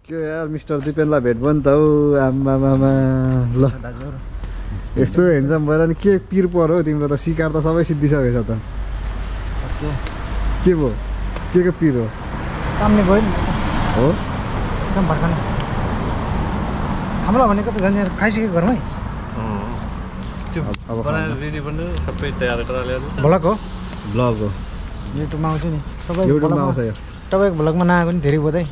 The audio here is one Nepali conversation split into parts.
के यार मिस्टर दिपेनलाई भेट भयो नि त हौ आम्मामामा ल यस्तो हेन्सम भएर नि के पिर पर्यो हौ तिम्रो त शिकार त सबै सिद्धिसकेछ त के भयो के को पिर हो कामले भयो नि हो एकदम भर्खर खामला भनेको त झन् खाइसकेको घरमै अब बनाएर रेडी पनि सबै तयार गरेर ल्याएर भ्लग हो ब्लग हो युट्युबमा आउँछ नि युट्युबमा आउँछ यो तपाईँको भ्लगमा नआएको नि धेरै बधाई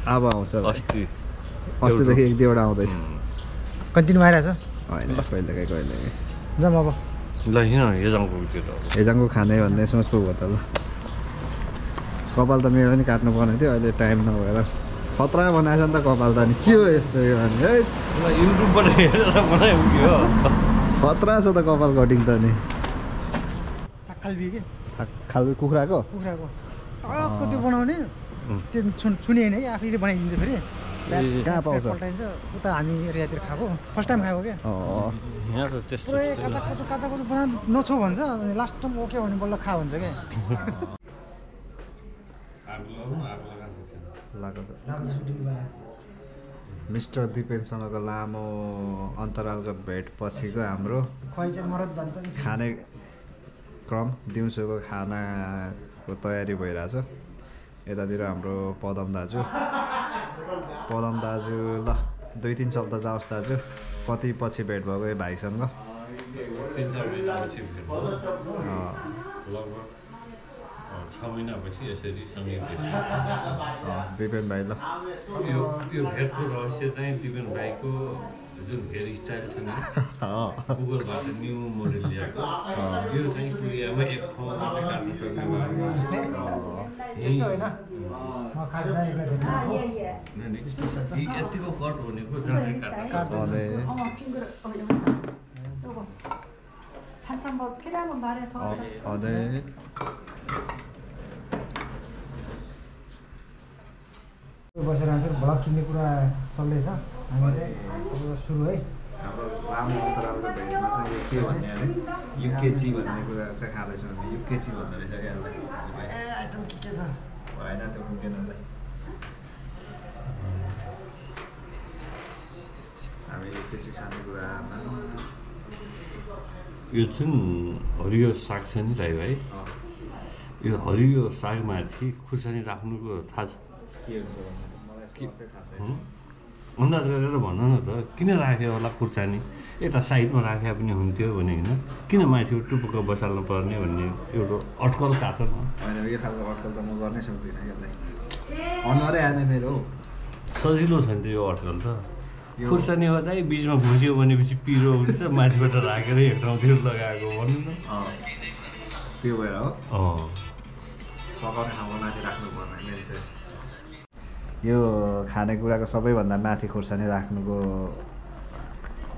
अब आउँछ अस्तिदेखि एक दुईवटा आउँदैछ कन्टिन्यू आइरहेछ होइन कहिलेकाहीँ जाउँ अब ल हिँड हेजाङको त्यो हेजाङको खाने भन्ने सोच पो भयो त ल कपाल त मेरो पनि काट्नु पर्ने थियो अहिले टाइम नभएर खतरा बनाएछ नि त कपाल त नि के हो यस्तो यो भने है युट्युबबाट हेरेर बनायो कि हो खतरा छ त कपाल कटिङ त नि खाल बिहे के खालको कुखुराको अर्को त्यो बनाउने त्यो छुने होइन है आफैले बनाइदिन्छ फेरि कहाँ पाउँछ पल्टाइन्छ उता हामी एरियातिर खाएको फर्स्ट टाइम खाएको क्या यहाँ त त्यस्तो पुरै काचा कुचो बना नछो भन्छ अनि लास्ट टाइम ओके भने बल्ल खा भन्छ क्या मिस्टर दिपेनसँगको लामो अन्तरालको भेट पछिको हाम्रो खुवाइ चाहिँ मरद जान्छ नि खाने क्रम दिउँसोको खानाको तयारी भइरहेछ यतातिर हाम्रो पदम दाजु ल 2-3 शब्द जाओस् दाजु कति पछि भेट भएको यो भाइसँग 3-4 महिनापछि भेट भयो लगभग 6 महिनापछि यसरी सँगै दिपेन भाइ ल यो भेटको रहस्य चाहिँ दिपेन भाइको जुन हेयर स्टाइल छ नि गुगलबाट न्यू मोडल ल्याएको यो चाहिँ कोरियामा एक ठाउँमा काट्न सक्ने त्यस्तो होइन म खास यतिको कट भनेको जनै काट्छ बसेर भ्लग किन्ने कुरा चल्दैछ हामी चाहिँ सुरु है हाम्रो लामो अन्तरालको भेटमा चाहिँ यो के भन्ने अरे युकेची भन्ने कुरा चाहिँ खाँदैछौँ हामी युकेची भन्दो रहेछ क्या यसलाई आइटम के छ भएन त्यो पुगेन हामी युकेची खानेकुरामा यो जुन हरियो साग छ नि राई भाइ यो हरियो सागमाथि खुर्सानी राख्नुको थाहा छ के हुन्छ मलाई थाहा छैन अन्दाज गरेर भन न त किन राख्यो होला खुर्सानी यता साइडमा राखे पनि हुन्थ्यो भने होइन किन माथि टुप्पो बसाल्नु पर्ने भन्ने एउटा अड्कल काट्छ न होइन यो खालको अड्कल त म गर्नै सक्दिनँ क्या अनुहारै आएन मेरो सजिलो छ नि त यो अड्कल त खुर्सानी गर्दा बिचमा भुस्यो भनेपछि पिरो हुन्छ माथिबाट राखेर एक ठाउँतिर लगाएको भन्नु न त्यो भएर हो पकाउने ठाउँमा माथि राख्नुपर्ने मेन चाहिँ यो खानेकुराको सबैभन्दा माथि खुर्सानी राख्नुको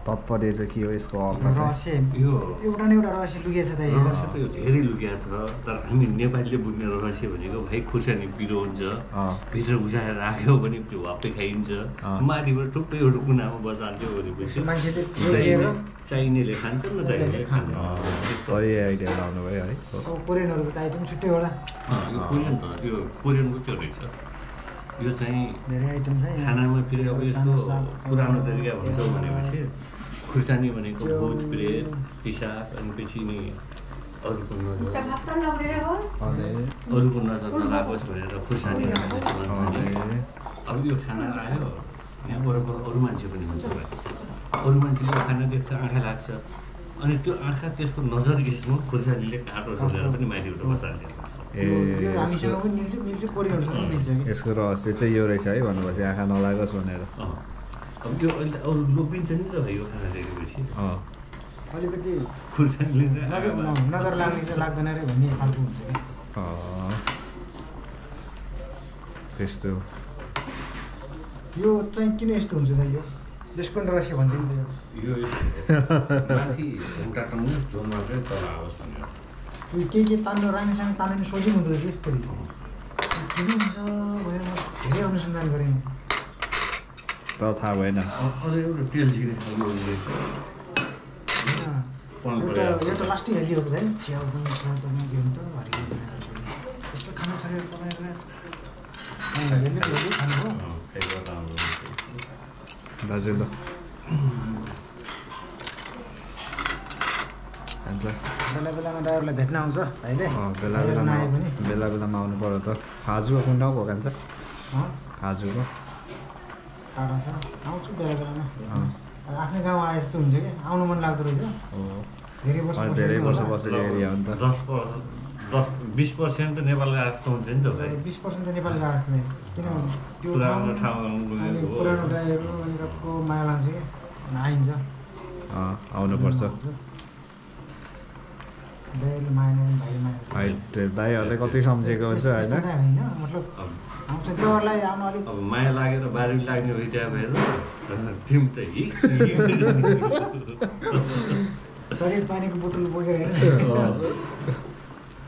तात्पर्य चाहिँ के हो यसको अर्थ रहस्य यो एउटा न एउटा रहस्य लुकेछ त रहस्य त यो धेरै लुकेको छ तर हामी नेपालीले बुझ्ने रहस्य भनेको भाइ खुर्सानी पिरो हुन्छ भित्र घुसाएर राख्यो भने त्यो वाप्पै खाइन्छ माथिबाट टुप्पै एउटा कुनामा बजाल्थ्यो भनेपछि चाहिनेले खान्छ नचाहिनेले खान्छ सही आइडिया लाउनु भयो है कोरियनहरूको चाहिँ आइटम छुट्टै होला यो कोरियन त यो कोरियनको त्यो रहेछ यो चाहिँ धेरै आइटम छ खानामा फेरि अब यस्तो पुरानो तरिका भन्छौँ भनेपछि खुर्सानी भनेको भोज प्रेत पिसाब अनि पछि नि अरूको नजर नलागोस् भनेर खुर्सानी राख्दैछ अब यो खाना आयो यहाँ वरपर अरू मान्छे पनि हुन्छ भाइ अरू मान्छेले खाना देख्छ आँखा लाग्छ अनि त्यो आँखा त्यसको नजर गिस्नु खुर्सानीले काटो सोचेर पनि माथिबाट बसाल्छ यसको रहस्य चाहिँ यो रहेछ है भनेपछि आँखा नलागोस् भनेर अब यो अहिले अरू लोपिन्छ नि त यो खाना देखेपछि अलिकति खुर्सानीले नजर लाग्ने चाहिँ लाग्दैन रे भन्ने खालको हुन्छ कि त्यस्तो यो चाहिँ किन यस्तो हुन्छ त यो यसको रहस्य भन्दैन यो माथि झुम्टा टङ्गो झोलमा चाहिँ तल आओस् भनेर के तान्नु राम्रोसँग तान्नु सोच्नु हुँदो रहेछ यस्तरी किन हुन्छ भयो म धेरै अनुसन्धान गरेँ तर थाहा भएन अझै एउटा तेल सिक्ने खालको यो त लास्टै हेल्दी भएको छैन चिया पनि के हुन्छ यस्तो खाना छोडेर पकाएर खानुभयो दाजु ल हुन्छ बेला बेलामा दाइहरूलाई भेट्न आउँछ भाइले बेला बेलामा आउनु पर्यो त फाजुको कुन ठाउँ भएको खान्छ फाजुको टाढा छ आउँछु बेला बेलामा आफ्नै गाउँ आए जस्तो हुन्छ कि आउनु मन लाग्दो रहेछ धेरै वर्ष बसेको एरिया हो नि त 10-20% त नेपाल गएको जस्तो हुन्छ नि त भाइ 20% त नेपाल गएको जस्तो नै किनभने त्यो पुरानो दाइहरू अनि सबको माया लाग्छ कि आइन्छ आउनुपर्छ दाइहरूले माया भाइले माया दाइहरूले कति सम्झेको हुन्छ होइन मतलब आउँछ त्योहरूलाई आउनु अलिक अब माया लागेर बारी लाग्ने भइदियो भएर तिमी त शरीर पानीको बोतल बोकेर होइन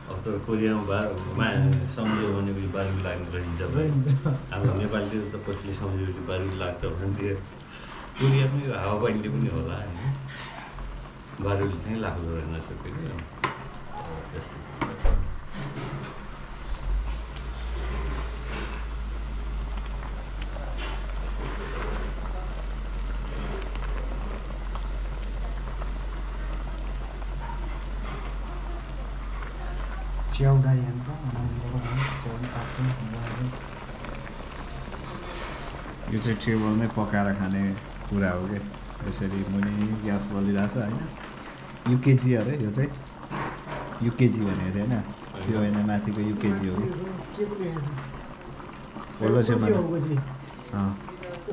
अब त कोरियामा माया सम्झ्यो भनेपछि बारी लाग्ने रहन्छ हाम्रो नेपालीतिर त कसैले सम्झेपछि बारी लाग्छ भने कोरियामै हावापानीले पनि होला होइन बारीले चाहिँ लाग्दो रहेन सकेको त्यस्तो च्याउडा यहाँ यो चाहिँ टेबलमै पकाएर खाने कुरा हो कि यसरी मुनि ग्यास बलिरहेछ होइन युकेजी अरे यो चाहिँ युकेजी भनेको थियो होइन त्यो होइन माथिको युकेजी हो कि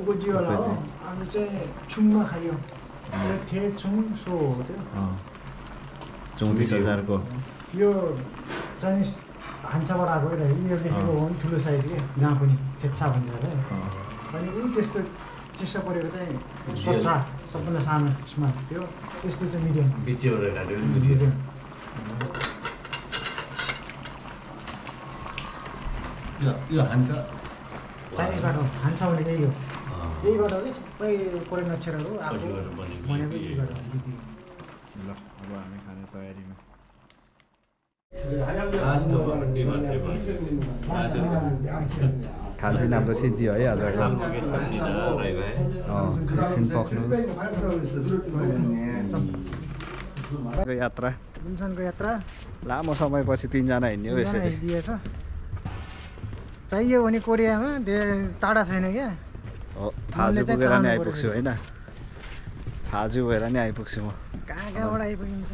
उगोजी होला हो हामी चाहिँ छुङमा खायो थिए छुङ सो हो त्यो 34,000 यो चाइनिज भान्साबाट आएको क्या यो लेखेको हो नि ठुलो साइज के जहाँ पनि थेच्चा भन्छ अरे अनि ऊ त्यस्तो चिसो परेको चाहिँ स्वच्छ सबभन्दा सानो स्मार्ट त्यो त्यस्तो चाहिँ मिडियम मिडियम यो हान्छ चाइनिजबाट हो हान्छ भने यही हो यहीबाट हो कि सबै कोरियन अक्षरहरू आएको भनेको यहीबाट हो ल अब हामी खाने तयारीमा खालपिन हाम्रो सिद्धि है आजको एकछिन पक्नु यात्रा गुम्सनको यात्रा लामो समयपछि 3 जना हिँड्ने हो यसरी दिएछ चाहियो भने कोरियामा धेरै टाढा छैन क्या फाजु पुगेर नि आइपुग्छु होइन फाजु भएर नि आइपुग्छु म कहाँबाट आइपुगिन्छ